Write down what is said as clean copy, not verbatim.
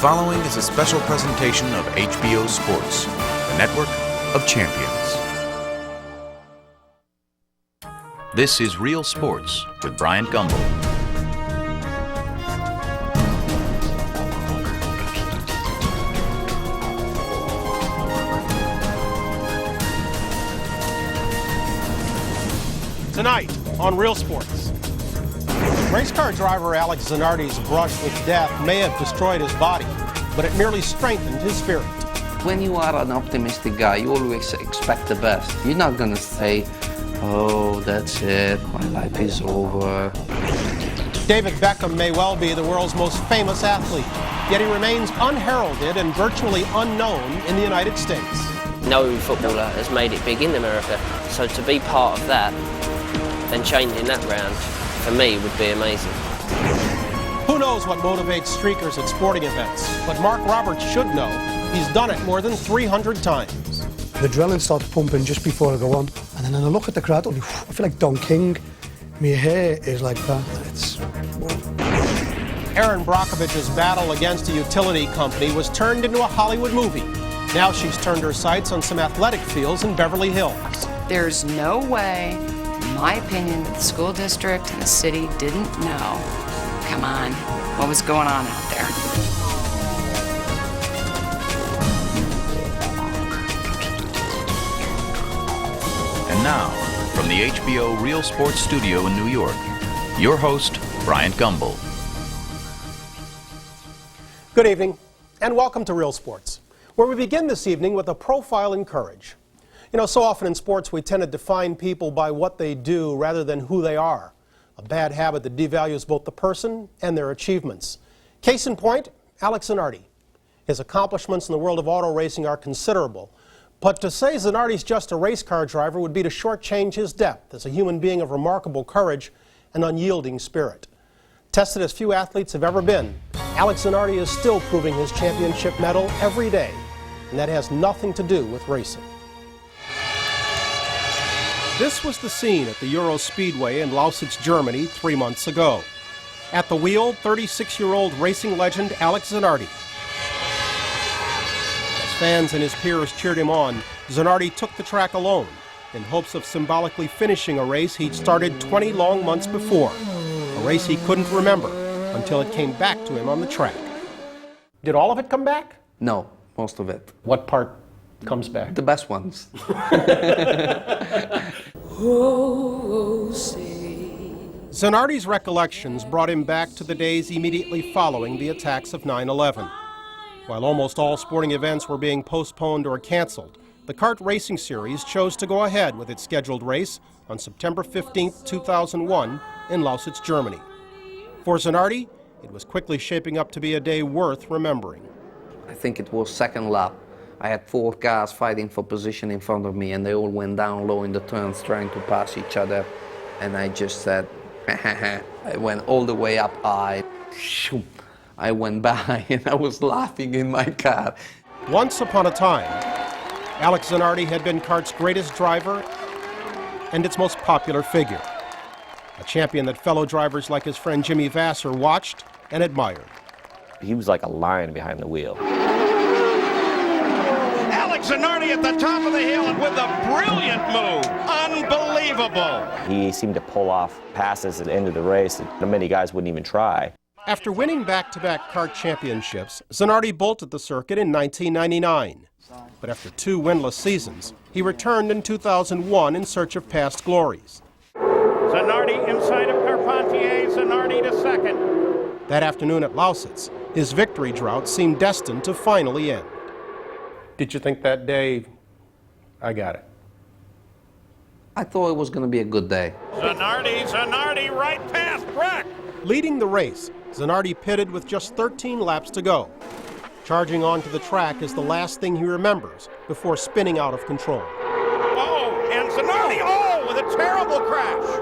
following is a special presentation of HBO Sports, the network of champions. This is Real Sports with Bryant Gumbel. Tonight on Real Sports. Race car driver Alex Zanardi's brush with death may have destroyed his body, but it merely strengthened his spirit. When you are an optimistic guy, you always expect the best. You're not gonna say, oh, that's it, my life is over. David Beckham may well be the world's most famous athlete, yet he remains unheralded and virtually unknown in the United States. No footballer has made it big in America, so to be part of that, then changing that round, for me, would be amazing. Who knows what motivates streakers at sporting events, but Mark Roberts should know. He's done it more than 300 times. The adrenaline starts pumping just before I go on, and then I look at the crowd, I feel like Don King. My hair is like that. It's... Erin Brockovich's battle against a utility company was turned into a Hollywood movie. Now she's turned her sights on some athletic fields in Beverly Hills. There's no way, in my opinion, the school district and the city didn't know, come on, what was going on out there. And now, from the HBO Real Sports studio in New York, your host, Bryant Gumbel. Good evening, and welcome to Real Sports, where we begin this evening with a profile in courage. You know, so often in sports we tend to define people by what they do rather than who they are, a bad habit that devalues both the person and their achievements. Case in point, Alex Zanardi. His accomplishments in the world of auto racing are considerable, but to say Zanardi's just a race car driver would be to shortchange his depth as a human being of remarkable courage and unyielding spirit. Tested as few athletes have ever been, Alex Zanardi is still proving his championship medal every day, and that has nothing to do with racing. This was the scene at the Euro Speedway in Lausitz, Germany 3 months ago. At the wheel, 36-year-old racing legend Alex Zanardi. As fans and his peers cheered him on, Zanardi took the track alone in hopes of symbolically finishing a race he'd started 20 long months before, a race he couldn't remember until it came back to him on the track. Did all of it come back? No, most of it. What part comes back? The best ones. Zanardi's recollections brought him back to the days immediately following the attacks of 9/11. While almost all sporting events were being postponed or canceled, the kart racing series chose to go ahead with its scheduled race on September 15, 2001 in Lausitz, Germany. For Zanardi, it was quickly shaping up to be a day worth remembering. I think it was second lap. I had 4 cars fighting for position in front of me, and they all went down low in the turns trying to pass each other. And I just said, I went all the way up high. I went by, and I was laughing in my car. Once upon a time, Alex Zanardi had been kart's greatest driver and its most popular figure. A champion that fellow drivers like his friend Jimmy Vasser watched and admired. He was like a lion behind the wheel. Zanardi at the top of the hill and with a brilliant move. Unbelievable. He seemed to pull off passes at the end of the race that many guys wouldn't even try. After winning back-to-back kart championships, Zanardi bolted the circuit in 1999. But after 2 winless seasons, he returned in 2001 in search of past glories. Zanardi inside of Carpentier, Zanardi to second. That afternoon at Lausitz, his victory drought seemed destined to finally end. Did you think that day, I got it? I thought it was going to be a good day. Zanardi right past Breck. Leading the race, Zanardi pitted with just 13 laps to go. Charging onto the track is the last thing he remembers before spinning out of control. Oh, and Zanardi, with a terrible crash.